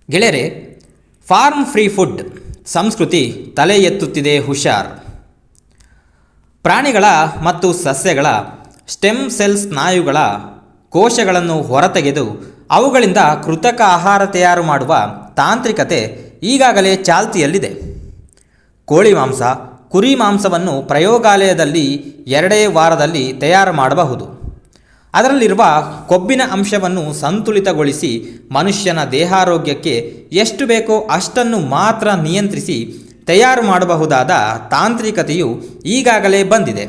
ಗೆಳೆಯರೆ, form free food ಸಂಸ್ಕೃತಿ ತಲೆ ಎತ್ತುತ್ತಿದೆ, ಹುಷಾರ್. ಪ್ರಾಣಿಗಳ ಮತ್ತು ಸಸ್ಯಗಳ ಸ್ಟೆಮ್ ಸೆಲ್ ಸ್ನಾಯುಗಳ ಕೋಶಗಳನ್ನು ಹೊರತೆಗೆದು ಅವುಗಳಿಂದ ಕೃತಕ ಆಹಾರ ತಯಾರು ಮಾಡುವ ತಾಂತ್ರಿಕತೆ ಈಗಾಗಲೇ ಚಾಲ್ತಿಯಲ್ಲಿದೆ. ಕೋಳಿ ಮಾಂಸ, ಕುರಿ ಮಾಂಸವನ್ನು ಪ್ರಯೋಗಾಲಯದಲ್ಲಿ 2 ವಾರದಲ್ಲಿ ತಯಾರು ಮಾಡಬಹುದು. ಅದರಲ್ಲಿರುವ ಕೊಬ್ಬಿನ ಅಂಶವನ್ನು ಸಂತುಲಿತಗೊಳಿಸಿ ಮನುಷ್ಯನ ದೇಹಾರೋಗ್ಯಕ್ಕೆ ಎಷ್ಟು ಬೇಕೋ ಅಷ್ಟನ್ನು ಮಾತ್ರ ನಿಯಂತ್ರಿಸಿ ತಯಾರು ಮಾಡಬಹುದಾದ ತಾಂತ್ರಿಕತೆಯು ಈಗಾಗಲೇ ಬಂದಿದೆ.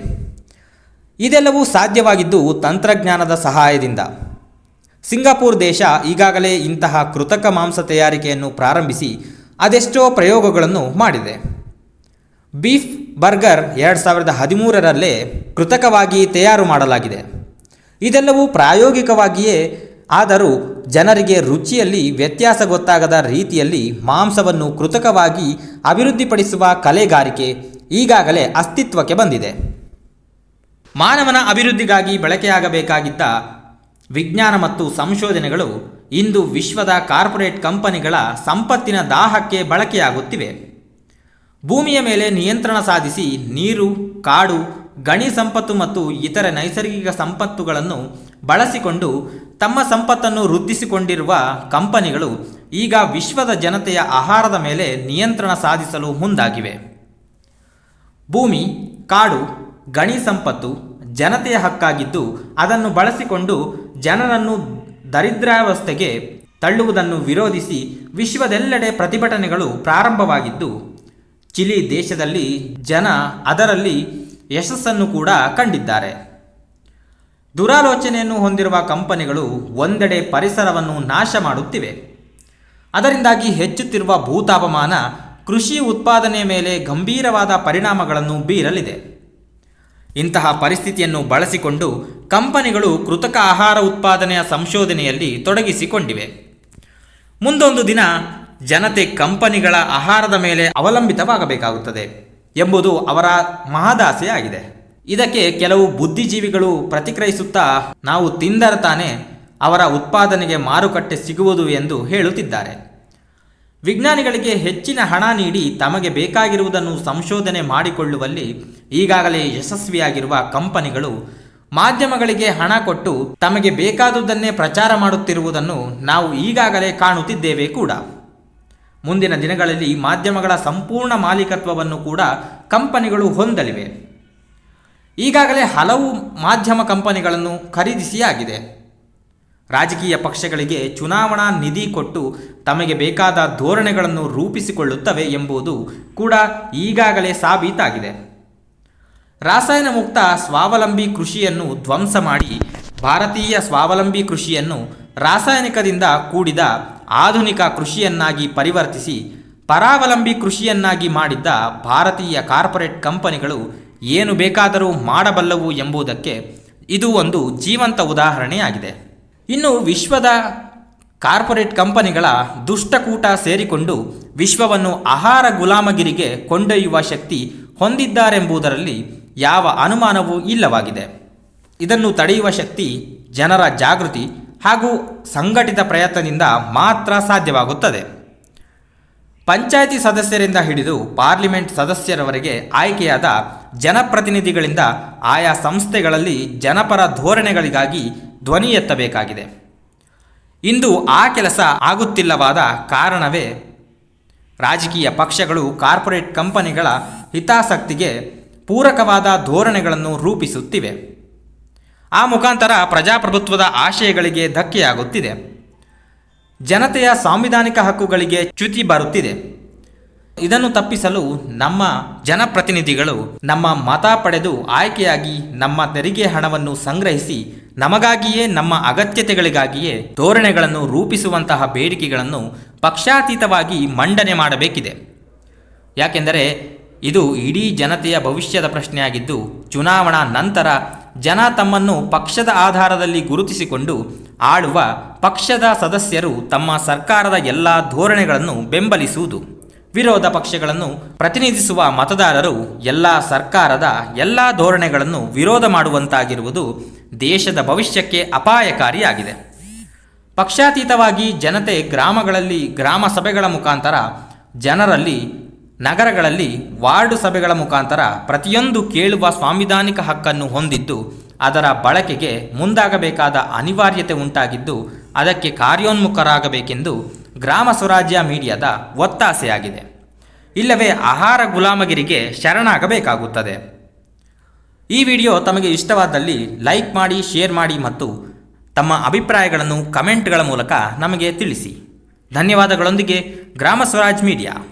ಇದೆಲ್ಲವೂ ಸಾಧ್ಯವಾಗಿದ್ದು ತಂತ್ರಜ್ಞಾನದ ಸಹಾಯದಿಂದ. ಸಿಂಗಾಪುರ್ ದೇಶ ಈಗಾಗಲೇ ಇಂತಹ ಕೃತಕ ಮಾಂಸ ತಯಾರಿಕೆಯನ್ನು ಪ್ರಾರಂಭಿಸಿ ಅದೆಷ್ಟೋ ಪ್ರಯೋಗಗಳನ್ನು ಮಾಡಿದೆ. ಬೀಫ್ ಬರ್ಗರ್ 2013ರಲ್ಲೇ ಕೃತಕವಾಗಿ ತಯಾರು ಮಾಡಲಾಗಿದೆ. ಇದೆಲ್ಲವೂ ಪ್ರಾಯೋಗಿಕವಾಗಿಯೇ, ಆದರೂ ಜನರಿಗೆ ರುಚಿಯಲ್ಲಿ ವ್ಯತ್ಯಾಸ ಗೊತ್ತಾಗದ ರೀತಿಯಲ್ಲಿ ಮಾಂಸವನ್ನು ಕೃತಕವಾಗಿ ಅಭಿವೃದ್ಧಿಪಡಿಸುವ ಕಲೆಗಾರಿಕೆ ಈಗಾಗಲೇ ಅಸ್ತಿತ್ವಕ್ಕೆ ಬಂದಿದೆ. ಮಾನವನ ಅಭಿವೃದ್ಧಿಗಾಗಿ ಬಳಕೆಯಾಗಬೇಕಾಗಿದ್ದ ವಿಜ್ಞಾನ ಮತ್ತು ಸಂಶೋಧನೆಗಳು ಇಂದು ವಿಶ್ವದ ಕಾರ್ಪೊರೇಟ್ ಕಂಪನಿಗಳ ಸಂಪತ್ತಿನ ದಾಹಕ್ಕೆ ಬಳಕೆಯಾಗುತ್ತಿವೆ. ಭೂಮಿಯ ಮೇಲೆ ನಿಯಂತ್ರಣ ಸಾಧಿಸಿ ನೀರು, ಕಾಡು, ಗಣಿ ಸಂಪತ್ತು ಮತ್ತು ಇತರ ನೈಸರ್ಗಿಕ ಸಂಪತ್ತುಗಳನ್ನು ಬಳಸಿಕೊಂಡು ತಮ್ಮ ಸಂಪತ್ತನ್ನು ವೃದ್ಧಿಸಿಕೊಂಡಿರುವ ಕಂಪನಿಗಳು ಈಗ ವಿಶ್ವದ ಜನತೆಯ ಆಹಾರದ ಮೇಲೆ ನಿಯಂತ್ರಣ ಸಾಧಿಸಲು ಮುಂದಾಗಿವೆ. ಭೂಮಿ, ಕಾಡು, ಗಣಿ ಸಂಪತ್ತು ಜನತೆಯ ಹಕ್ಕಾಗಿದ್ದು ಅದನ್ನು ಬಳಸಿಕೊಂಡು ಜನರನ್ನು ದರಿದ್ರಾವಸ್ಥೆಗೆ ತಳ್ಳುವುದನ್ನು ವಿರೋಧಿಸಿ ವಿಶ್ವದೆಲ್ಲೆಡೆ ಪ್ರತಿಭಟನೆಗಳು ಪ್ರಾರಂಭವಾಗಿದ್ದು, ಚಿಲಿ ದೇಶದಲ್ಲಿ ಜನ ಅದರಲ್ಲಿ ಯಶಸ್ಸನ್ನು ಕೂಡ ಕಂಡಿದ್ದಾರೆ. ದುರಾಲೋಚನೆಯನ್ನು ಹೊಂದಿರುವ ಕಂಪನಿಗಳು ಒಂದೆಡೆ ಪರಿಸರವನ್ನು ನಾಶ ಮಾಡುತ್ತಿವೆ. ಅದರಿಂದಾಗಿ ಹೆಚ್ಚುತ್ತಿರುವ ಭೂತಾಪಮಾನ ಕೃಷಿ ಉತ್ಪಾದನೆಯ ಮೇಲೆ ಗಂಭೀರವಾದ ಪರಿಣಾಮಗಳನ್ನು ಬೀರಲಿದೆ. ಇಂತಹ ಪರಿಸ್ಥಿತಿಯನ್ನು ಬಳಸಿಕೊಂಡು ಕಂಪನಿಗಳು ಕೃತಕ ಆಹಾರ ಉತ್ಪಾದನೆಯ ಸಂಶೋಧನೆಯಲ್ಲಿ ತೊಡಗಿಸಿಕೊಂಡಿವೆ. ಮುಂದೊಂದು ದಿನ ಜನತೆ ಕಂಪನಿಗಳ ಆಹಾರದ ಮೇಲೆ ಅವಲಂಬಿತವಾಗಬೇಕಾಗುತ್ತದೆ ಎಂಬುದು ಅವರ ಮಹದಾಸೆಯಾಗಿದೆ. ಇದಕ್ಕೆ ಕೆಲವು ಬುದ್ಧಿಜೀವಿಗಳು ಪ್ರತಿಕ್ರಿಯಿಸುತ್ತಾ, ನಾವು ತಿಂದರೆ ತಾನೇ ಅವರ ಉತ್ಪಾದನೆಗೆ ಮಾರುಕಟ್ಟೆ ಸಿಗುವುದು ಎಂದು ಹೇಳುತ್ತಿದ್ದಾರೆ. ವಿಜ್ಞಾನಿಗಳಿಗೆ ಹೆಚ್ಚಿನ ಹಣ ನೀಡಿ ತಮಗೆ ಬೇಕಾಗಿರುವುದನ್ನು ಸಂಶೋಧನೆ ಮಾಡಿಕೊಳ್ಳುವಲ್ಲಿ ಈಗಾಗಲೇ ಯಶಸ್ವಿಯಾಗಿರುವ ಕಂಪನಿಗಳು ಮಾಧ್ಯಮಗಳಿಗೆ ಹಣ ಕೊಟ್ಟು ತಮಗೆ ಬೇಕಾದುದನ್ನೇ ಪ್ರಚಾರ ಮಾಡುತ್ತಿರುವುದನ್ನು ನಾವು ಈಗಾಗಲೇ ಕಾಣುತ್ತಿದ್ದೇವೆ ಕೂಡ. ಮುಂದಿನ ದಿನಗಳಲ್ಲಿ ಮಾಧ್ಯಮಗಳ ಸಂಪೂರ್ಣ ಮಾಲೀಕತ್ವವನ್ನು ಕೂಡ ಕಂಪನಿಗಳು ಹೊಂದಲಿವೆ. ಈಗಾಗಲೇ ಹಲವು ಮಾಧ್ಯಮ ಕಂಪನಿಗಳನ್ನು ಖರೀದಿಸಿಯಾಗಿದೆ. ರಾಜಕೀಯ ಪಕ್ಷಗಳಿಗೆ ಚುನಾವಣಾ ನಿಧಿ ಕೊಟ್ಟು ತಮಗೆ ಬೇಕಾದ ಧೋರಣೆಗಳನ್ನು ರೂಪಿಸಿಕೊಳ್ಳುತ್ತವೆ ಎಂಬುದು ಕೂಡ ಈಗಾಗಲೇ ಸಾಬೀತಾಗಿದೆ. ರಾಸಾಯನ ಮುಕ್ತ ಸ್ವಾವಲಂಬಿ ಕೃಷಿಯನ್ನು ಧ್ವಂಸ ಮಾಡಿ ಭಾರತೀಯ ಸ್ವಾವಲಂಬಿ ಕೃಷಿಯನ್ನು ರಾಸಾಯನಿಕದಿಂದ ಕೂಡಿದ ಆಧುನಿಕ ಕೃಷಿಯನ್ನಾಗಿ ಪರಿವರ್ತಿಸಿ ಪರಾವಲಂಬಿ ಕೃಷಿಯನ್ನಾಗಿ ಮಾಡಿದ್ದ ಭಾರತೀಯ ಕಾರ್ಪೊರೇಟ್ ಕಂಪನಿಗಳು ಏನು ಬೇಕಾದರೂ ಮಾಡಬಲ್ಲವು ಎಂಬುದಕ್ಕೆ ಇದು ಒಂದು ಜೀವಂತ ಉದಾಹರಣೆಯಾಗಿದೆ. ಇನ್ನು ವಿಶ್ವದ ಕಾರ್ಪೊರೇಟ್ ಕಂಪನಿಗಳ ದುಷ್ಟಕೂಟ ಸೇರಿಕೊಂಡು ವಿಶ್ವವನ್ನು ಆಹಾರ ಗುಲಾಮಗಿರಿಗೆ ಕೊಂಡೊಯ್ಯುವ ಶಕ್ತಿ ಹೊಂದಿದ್ದಾರೆಂಬುದರಲ್ಲಿ ಯಾವ ಅನುಮಾನವೂ ಇಲ್ಲವಾಗಿದೆ. ಇದನ್ನು ತಡೆಯುವ ಶಕ್ತಿ ಜನರ ಜಾಗೃತಿ ಹಾಗೂ ಸಂಘಟಿತ ಪ್ರಯತ್ನದಿಂದ ಮಾತ್ರ ಸಾಧ್ಯವಾಗುತ್ತದೆ. ಪಂಚಾಯಿತಿ ಸದಸ್ಯರಿಂದ ಹಿಡಿದು ಪಾರ್ಲಿಮೆಂಟ್ ಸದಸ್ಯರವರೆಗೆ ಆಯ್ಕೆಯಾದ ಜನಪ್ರತಿನಿಧಿಗಳಿಂದ ಆಯಾ ಸಂಸ್ಥೆಗಳಲ್ಲಿ ಜನಪರ ಧೋರಣೆಗಳಿಗಾಗಿ ಧ್ವನಿ ಎತ್ತಬೇಕಾಗಿದೆ. ಇಂದು ಆ ಕೆಲಸ ಆಗುತ್ತಿಲ್ಲವಾದ ಕಾರಣವೇ ರಾಜಕೀಯ ಪಕ್ಷಗಳು ಕಾರ್ಪೊರೇಟ್ ಕಂಪನಿಗಳ ಹಿತಾಸಕ್ತಿಗೆ ಪೂರಕವಾದ ಧೋರಣೆಗಳನ್ನು ರೂಪಿಸುತ್ತಿವೆ. ಆ ಮುಖಾಂತರ ಪ್ರಜಾಪ್ರಭುತ್ವದ ಆಶಯಗಳಿಗೆ ಧಕ್ಕೆಯಾಗುತ್ತಿದೆ. ಜನತೆಯ ಸಾಂವಿಧಾನಿಕ ಹಕ್ಕುಗಳಿಗೆ ಚ್ಯುತಿ ಬರುತ್ತಿದೆ. ಇದನ್ನು ತಪ್ಪಿಸಲು ನಮ್ಮ ಜನಪ್ರತಿನಿಧಿಗಳು ನಮ್ಮ ಮತ ಪಡೆದು ಆಯ್ಕೆಯಾಗಿ ನಮ್ಮ ತೆರಿಗೆ ಹಣವನ್ನು ಸಂಗ್ರಹಿಸಿ ನಮಗಾಗಿಯೇ, ನಮ್ಮ ಅಗತ್ಯತೆಗಳಿಗಾಗಿಯೇ ಧೋರಣೆಗಳನ್ನು ರೂಪಿಸುವಂತಹ ಬೇಡಿಕೆಗಳನ್ನು ಪಕ್ಷಾತೀತವಾಗಿ ಮಂಡನೆ ಮಾಡಬೇಕಿದೆ. ಯಾಕೆಂದರೆ ಇದು ಇಡೀ ಜನತೆಯ ಭವಿಷ್ಯದ ಪ್ರಶ್ನೆಯಾಗಿದ್ದು, ಚುನಾವಣಾ ನಂತರ ಜನ ತಮ್ಮನ್ನು ಪಕ್ಷದ ಆಧಾರದಲ್ಲಿ ಗುರುತಿಸಿಕೊಂಡು ಆಳುವ ಪಕ್ಷದ ಸದಸ್ಯರು ತಮ್ಮ ಸರ್ಕಾರದ ಎಲ್ಲ ಧೋರಣೆಗಳನ್ನು ಬೆಂಬಲಿಸುವುದು, ವಿರೋಧ ಪಕ್ಷಗಳನ್ನು ಪ್ರತಿನಿಧಿಸುವ ಮತದಾರರು ಎಲ್ಲ ಸರ್ಕಾರದ ಎಲ್ಲ ಧೋರಣೆಗಳನ್ನು ವಿರೋಧ ಮಾಡುವಂತಾಗಿರುವುದು ದೇಶದ ಭವಿಷ್ಯಕ್ಕೆ ಅಪಾಯಕಾರಿಯಾಗಿದೆ. ಪಕ್ಷಾತೀತವಾಗಿ ಜನತೆ ಗ್ರಾಮಗಳಲ್ಲಿ ಗ್ರಾಮ ಸಭೆಗಳ ಮುಖಾಂತರ, ಜನರಲ್ಲಿ ನಗರಗಳಲ್ಲಿ ವಾರ್ಡು ಸಭೆಗಳ ಮುಖಾಂತರ ಪ್ರತಿಯೊಂದು ಕೇಳುವ ಸಾಂವಿಧಾನಿಕ ಹಕ್ಕನ್ನು ಹೊಂದಿದ್ದು, ಅದರ ಬಳಕೆಗೆ ಮುಂದಾಗಬೇಕಾದ ಅನಿವಾರ್ಯತೆ ಉಂಟಾಗಿದ್ದು, ಅದಕ್ಕೆ ಕಾರ್ಯೋನ್ಮುಖರಾಗಬೇಕೆಂದು ಗ್ರಾಮ ಸ್ವರಾಜ್ಯ ಮೀಡಿಯಾದ ಒತ್ತಾಸೆಯಾಗಿದೆ. ಇಲ್ಲವೇ ಆಹಾರ ಗುಲಾಮಗಿರಿಗೆ ಶರಣಾಗಬೇಕಾಗುತ್ತದೆ. ಈ ವಿಡಿಯೋ ತಮಗೆ ಇಷ್ಟವಾದಲ್ಲಿ ಲೈಕ್ ಮಾಡಿ, ಶೇರ್ ಮಾಡಿ ಮತ್ತು ತಮ್ಮ ಅಭಿಪ್ರಾಯಗಳನ್ನು ಕಮೆಂಟ್ಗಳ ಮೂಲಕ ನಮಗೆ ತಿಳಿಸಿ. ಧನ್ಯವಾದಗಳೊಂದಿಗೆ ಗ್ರಾಮ ಸ್ವರಾಜ್ ಮೀಡಿಯಾ.